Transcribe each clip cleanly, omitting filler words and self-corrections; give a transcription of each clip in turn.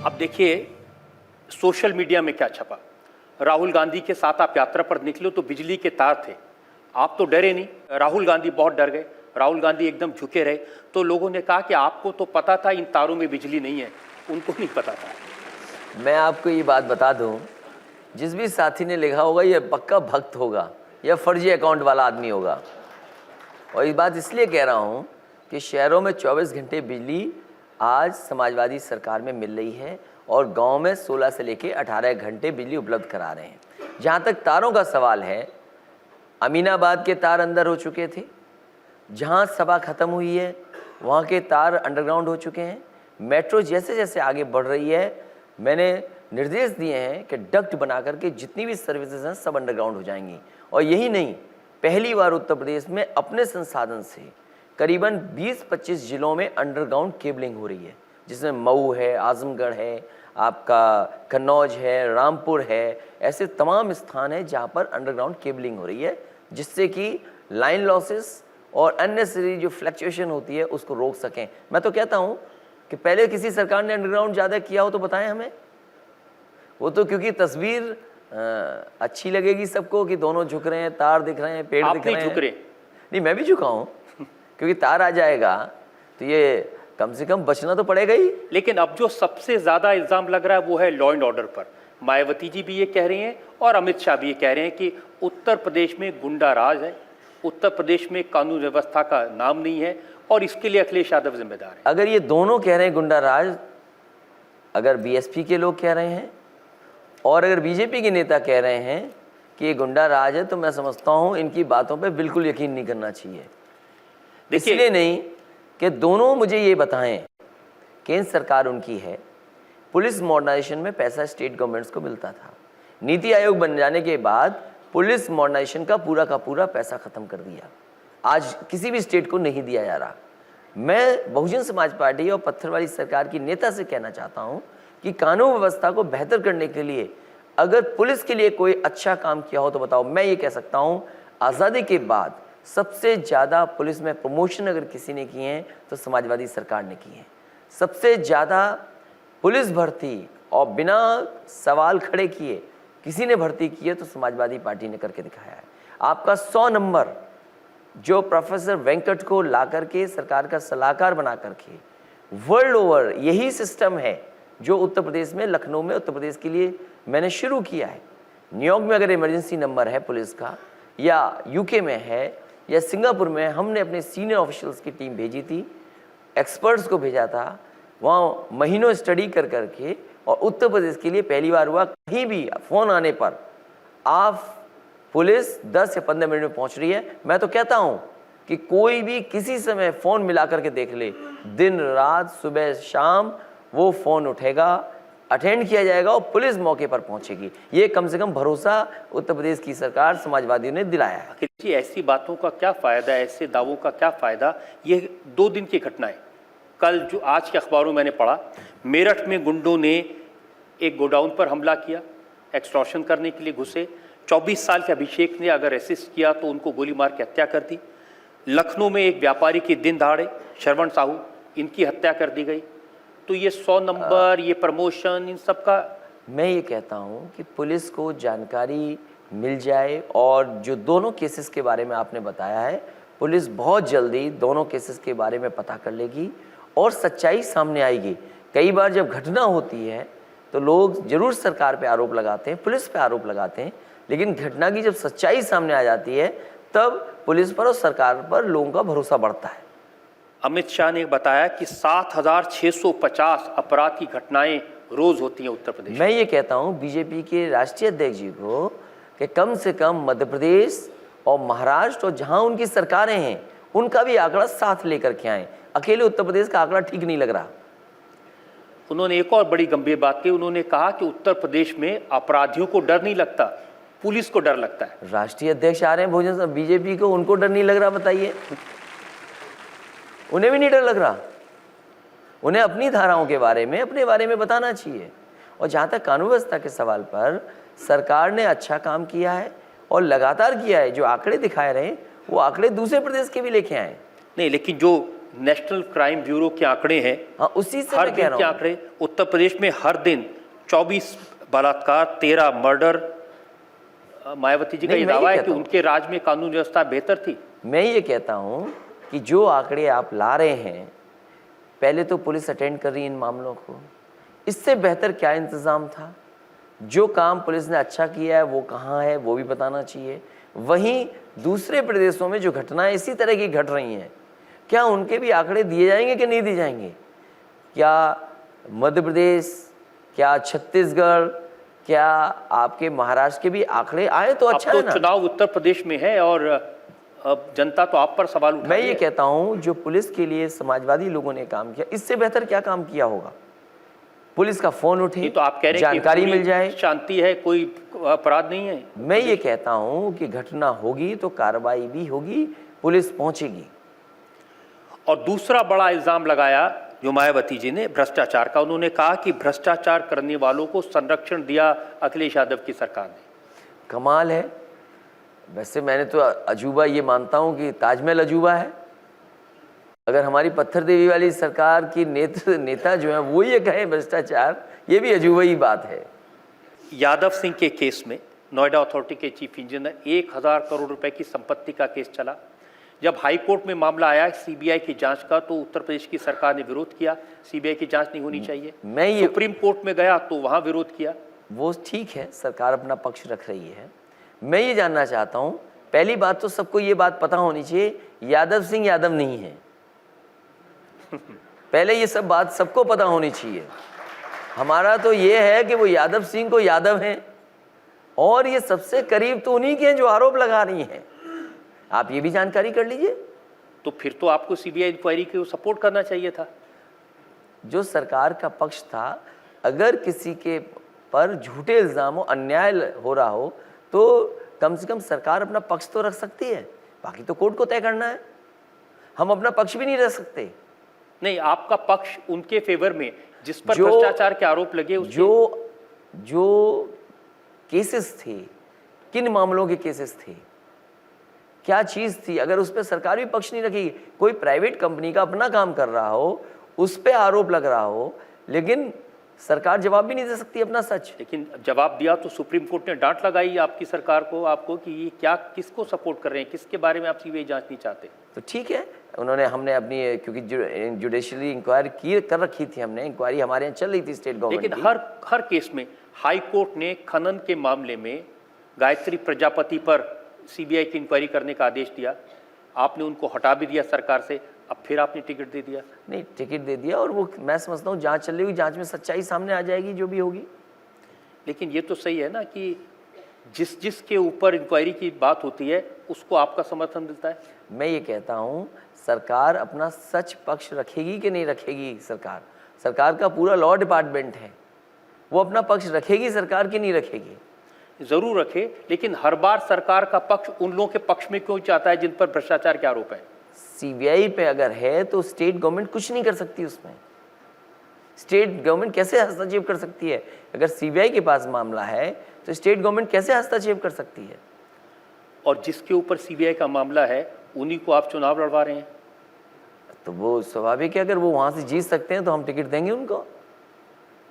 अब देखिए social media में क्या छपा। राहुल गांधी के साथ आप यात्रा पर निकले तो बिजली के तार थे, आप तो डरे नहीं। राहुल गांधी बहुत डर गए, राहुल गांधी एकदम झुके रहे। तो लोगों ने कहा कि आपको तो पता था इन तारों में बिजली नहीं है, उनको नहीं पता था। मैं आपको ये बात बता दूं, जिस भी साथी ने लिखा होगा ये पक्का भक्त होगा या फर्जी अकाउंट वाला आदमी होगा। और ये बात इसलिए कह रहा हूँ कि शहरों में 24 घंटे बिजली आज समाजवादी सरकार में मिल रही है और गांव में 16 से लेकर 18 घंटे बिजली उपलब्ध करा रहे हैं। जहाँ तक तारों का सवाल है, अमीनाबाद के तार अंदर हो चुके थे, जहाँ सभा खत्म हुई है वहाँ के तार अंडरग्राउंड हो चुके हैं। मेट्रो जैसे जैसे आगे बढ़ रही है, मैंने निर्देश दिए हैं कि डक्ट बना करके जितनी भी सर्विसेज हैं सब अंडरग्राउंड हो जाएंगी। और यही नहीं, पहली बार उत्तर प्रदेश में अपने संसाधन से करीबन 20-25 जिलों में अंडरग्राउंड केबलिंग हो रही है, जिसमें मऊ है, आजमगढ़ है, आपका कन्नौज है, रामपुर है, ऐसे तमाम स्थान हैं जहाँ पर अंडरग्राउंड केबलिंग हो रही है, जिससे कि लाइन लॉसेस और अननेसेसरी जो फ्लक्चुएशन होती है उसको रोक सकें। मैं तो कहता हूँ कि पहले किसी सरकार ने अंडरग्राउंड ज़्यादा किया हो तो बताएं हमें। वो तो क्योंकि तस्वीर अच्छी लगेगी सबको कि दोनों झुक रहे हैं, तार दिख रहे हैं, पेड़ दिख रहे हैं। झुक रहे? नहीं, मैं भी झुका हूँ क्योंकि तार आ जाएगा तो ये कम से कम बचना तो पड़ेगा ही। लेकिन अब जो सबसे ज्यादा इल्जाम लग रहा है वो है लॉ एंड ऑर्डर पर। मायावती जी भी ये कह रही हैं और अमित शाह भी ये कह रहे हैं कि उत्तर प्रदेश में गुंडा राज है, उत्तर प्रदेश में कानून व्यवस्था का नाम नहीं है और इसके लिए अखिलेश यादव जिम्मेदार है। अगर ये दोनों कह रहे हैं गुंडा राज, अगर बीएसपी के लोग कह रहे हैं और अगर बीजेपी के नेता कह रहे हैं कि ये गुंडा राज है, तो मैं समझता हूँ इनकी बातों पे बिल्कुल यकीन नहीं करना चाहिए। इसलिए नहीं कि दोनों मुझे ये बताएं, केंद्र सरकार उनकी है, पुलिस मॉडर्नाइजेशन में पैसा स्टेट गवर्नमेंट्स को मिलता था, नीति आयोग बन जाने के बाद पुलिस मॉडर्नाइजेशन का पूरा पैसा खत्म कर दिया, आज किसी भी स्टेट को नहीं दिया जा रहा। मैं बहुजन समाज पार्टी और पत्थरवाली सरकार की नेता से कहना चाहता हूं कि कानून व्यवस्था को बेहतर करने के लिए अगर पुलिस के लिए कोई अच्छा काम किया हो तो बताओ। मैं ये कह सकता हूं, आज़ादी के बाद सबसे ज़्यादा पुलिस में प्रमोशन अगर किसी ने किए हैं तो समाजवादी सरकार ने किए हैं। सबसे ज़्यादा पुलिस भर्ती और बिना सवाल खड़े किए किसी ने भर्ती की है तो समाजवादी पार्टी ने करके दिखाया है। आपका 100 नंबर जो प्रोफेसर वेंकट को ला करके सरकार का सलाहकार बना करके, वर्ल्ड ओवर यही सिस्टम है जो उत्तर प्रदेश में, लखनऊ में उत्तर प्रदेश के लिए मैंने शुरू किया है। न्यूयॉर्क में अगर इमरजेंसी नंबर है पुलिस का, या यूके में है, या सिंगापुर में, हमने अपने सीनियर ऑफिशियल्स की टीम भेजी थी, एक्सपर्ट्स को भेजा था, वहाँ महीनों स्टडी कर करके, और उत्तर प्रदेश के लिए पहली बार हुआ कहीं भी फ़ोन आने पर आप पुलिस 10 या 15 मिनट में पहुंच रही है। मैं तो कहता हूं कि कोई भी किसी समय फ़ोन मिला करके देख ले, दिन रात सुबह शाम वो फ़ोन उठेगा, अटेंड किया जाएगा और पुलिस मौके पर पहुंचेगी। ये कम से कम भरोसा उत्तर प्रदेश की सरकार समाजवादियों ने दिलाया है। अखिल जी, ऐसी बातों का क्या फ़ायदा, ऐसे दावों का क्या फ़ायदा? ये 2 दिन की घटना है। कल जो आज के अखबारों में मैंने पढ़ा, मेरठ में गुंडों ने एक गोडाउन पर हमला किया, एक्सटॉर्शन करने के लिए घुसे। 24 साल के अभिषेक ने अगर असिस्ट किया तो उनको गोली मार के हत्या कर दी। लखनऊ में एक व्यापारी की दिन दहाड़े, श्रवण साहू, इनकी हत्या कर दी गई। तो ये 100 नंबर, ये प्रमोशन, इन सब का, मैं ये कहता हूँ कि पुलिस को जानकारी मिल जाए और जो दोनों केसेस के बारे में आपने बताया है, पुलिस बहुत जल्दी दोनों केसेस के बारे में पता कर लेगी और सच्चाई सामने आएगी। कई बार जब घटना होती है तो लोग जरूर सरकार पे आरोप लगाते हैं, पुलिस पे आरोप लगाते हैं, लेकिन घटना की जब सच्चाई सामने आ जाती है तब पुलिस पर और सरकार पर लोगों का भरोसा बढ़ता है। अमित शाह ने बताया कि 7,650 अपराध की घटनाएं रोज होती हैं उत्तर प्रदेश। मैं ये कहता हूँ बीजेपी के राष्ट्रीय अध्यक्ष जी को कि कम से कम मध्य प्रदेश और महाराष्ट्र और जहाँ उनकी सरकारें हैं उनका भी आंकड़ा साथ लेकर के आए। अकेले उत्तर प्रदेश का आंकड़ा ठीक नहीं लग रहा। उन्होंने एक और बड़ी गंभीर बात की, उन्होंने कहा कि उत्तर प्रदेश में अपराधियों को डर नहीं लगता, पुलिस को डर लगता है। राष्ट्रीय अध्यक्ष आ रहे हैं भोजन बीजेपी को, उनको डर नहीं लग रहा? बताइए, उन्हें भी नहीं डर लग रहा? उन्हें अपनी धाराओं के बारे में, अपने बारे में बताना चाहिए। और जहाँ तक कानून व्यवस्था के सवाल पर, सरकार ने अच्छा काम किया है और लगातार किया है। जो आंकड़े दिखाए रहे वो आंकड़े दूसरे प्रदेश के भी लेके आए। नहीं, लेकिन जो नेशनल क्राइम ब्यूरो के आंकड़े हैं, हाँ, उसी से हर मैं कह दिन के रहा हूँ। आंकड़े, उत्तर प्रदेश में हर दिन 24 बलात्कार, 13 मर्डर। मायावती जी का नहीं, ये मैं दावा ये है कि कहता हूँ। उनके राज में कानून व्यवस्था बेहतर थी। मैं ये कहता हूँ कि जो आंकड़े आप ला रहे हैं, पहले तो पुलिस अटेंड कर रही है इन मामलों को, इससे बेहतर क्या इंतज़ाम था? जो काम पुलिस ने अच्छा किया है वो कहाँ है वो भी बताना चाहिए। वहीं दूसरे प्रदेशों में जो घटनाएं इसी तरह की घट रही हैं, क्या उनके भी आंकड़े दिए जाएंगे कि नहीं दिए जाएंगे? क्या मध्य प्रदेश, क्या छत्तीसगढ़, क्या आपके महाराष्ट्र के भी आंकड़े आए तो अब अच्छा तो है ना। चुनाव उत्तर प्रदेश में है और अब जनता तो आप पर सवाल उठा मैं रही ये है। कहता हूं जो पुलिस के लिए समाजवादी लोगों ने काम किया, इससे बेहतर क्या काम किया होगा? पुलिस का फोन उठे, ये तो आप कह रहे हैं कि जानकारी पूरी मिल जाए। शांति है, कोई अपराध नहीं है। मैं ये कहता हूं कि घटना होगी तो कार्रवाई भी होगी, पुलिस पहुंचेगी। और दूसरा बड़ा इल्जाम लगाया जो मायावती जी ने भ्रष्टाचार का, उन्होंने कहा कि भ्रष्टाचार करने वालों को संरक्षण दिया अखिलेश यादव की सरकार ने। कमाल है। वैसे मैंने तो अजूबा ये मानता हूं कि ताजमहल अजूबा है। अगर हमारी पत्थर देवी वाली सरकार की नेता जो है वो ये कहे भ्रष्टाचार, ये भी अजूबा ही बात है। यादव सिंह के केस में नोएडा अथॉरिटी के चीफ इंजीनियर 1000 करोड़ रुपए की संपत्ति का केस चला। जब हाई कोर्ट में मामला आया सीबीआई की जांच का, तो उत्तर प्रदेश की सरकार ने विरोध किया, सीबीआई की जांच नहीं होनी चाहिए। मैं ये सुप्रीम कोर्ट में गया तो वहां विरोध किया। वो ठीक है, सरकार अपना पक्ष रख रही है। मैं ये जानना चाहता हूं, पहली बात तो सबको ये बात पता होनी चाहिए, यादव सिंह यादव नहीं है। पहले ये सब बात सबको पता होनी चाहिए। हमारा तो ये है कि वो यादव सिंह को यादव हैं और ये सबसे करीब तो उन्हीं के हैं जो आरोप लगा रही हैं। आप ये भी जानकारी कर लीजिए। तो फिर तो आपको सीबीआई इंक्वायरी को सपोर्ट करना चाहिए था। जो सरकार का पक्ष था, अगर किसी के पर झूठे इल्जाम हो, अन्याय हो रहा हो, तो कम से कम सरकार अपना पक्ष तो रख सकती है। बाकी तो कोर्ट को तय करना है। हम अपना पक्ष भी नहीं रख सकते। नहीं, आपका पक्ष उनके फेवर में जिस पर भ्रष्टाचार के आरोप लगे जो केसेस थे, किन मामलों के केसेस थे, क्या चीज थी, अगर उस पर सरकार भी पक्ष नहीं रखेगी। कोई प्राइवेट कंपनी का अपना काम कर रहा हो, उस पर आरोप लग रहा हो, लेकिन सरकार जवाब भी नहीं दे सकती अपना सच। लेकिन जवाब दिया तो सुप्रीम कोर्ट ने डांट लगाई आपकी सरकार को, आपको, कि ये क्या, किसको सपोर्ट कर रहे हैं, किसके बारे में आप सीबीआई जांच नहीं चाहते। तो ठीक है, हमने अपनी, क्योंकि जुडिशली इंक्वायरी कर रखी थी, हमने इंक्वायरी हमारे यहाँ चल रही थी स्टेट गवर्नमेंट की। लेकिन हर केस में हाई कोर्ट ने खनन के मामले में गायत्री प्रजापति पर सीबीआई की इंक्वायरी करने का आदेश दिया। आपने उनको हटा भी दिया सरकार से, अब फिर आपने टिकट दे दिया। नहीं, टिकट दे दिया और वो मैं समझता हूँ जांच चल रही होगी, जांच में सच्चाई सामने आ जाएगी जो भी होगी। लेकिन ये तो सही है ना कि जिसके ऊपर इंक्वायरी की बात होती है उसको आपका समर्थन मिलता है। मैं ये कहता हूँ सरकार अपना सच पक्ष रखेगी कि नहीं रखेगी। सरकार का पूरा लॉ डिपार्टमेंट है, वो अपना पक्ष रखेगी सरकार की नहीं रखेगी। जरूर रखे, लेकिन हर बार सरकार का पक्ष उन लोगों के पक्ष में क्यों चाहता है जिन पर भ्रष्टाचार के आरोप है। सीबीआई पे अगर है तो स्टेट गवर्नमेंट कुछ नहीं कर सकती उसमें। स्टेट गवर्नमेंट कैसे हस्तक्षेप कर सकती है? अगर सीबीआई के पास मामला है तो स्टेट गवर्नमेंट कैसे हस्तक्षेप कर सकती है? और जिसके ऊपर सीबीआई का मामला है उन्हीं को आप चुनाव लड़वा रहे हैं। तो वो स्वाभाविक है, अगर वो वहां से जीत सकते हैं तो हम टिकट देंगे उनको।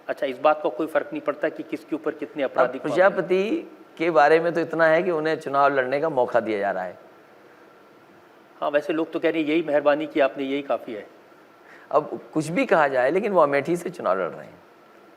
अच्छा, इस बात का कोई फर्क नहीं पड़ता कि किसके ऊपर कितने आपराधिक मामले हैं? प्रजापति के बारे में तो इतना है कि उन्हें चुनाव लड़ने का मौका दिया जा रहा है। हाँ, वैसे लोग तो कह रहे हैं यही मेहरबानी की आपने, यही काफ़ी है। अब कुछ भी कहा जाए, लेकिन वो अमेठी से चुनाव लड़ रहे हैं।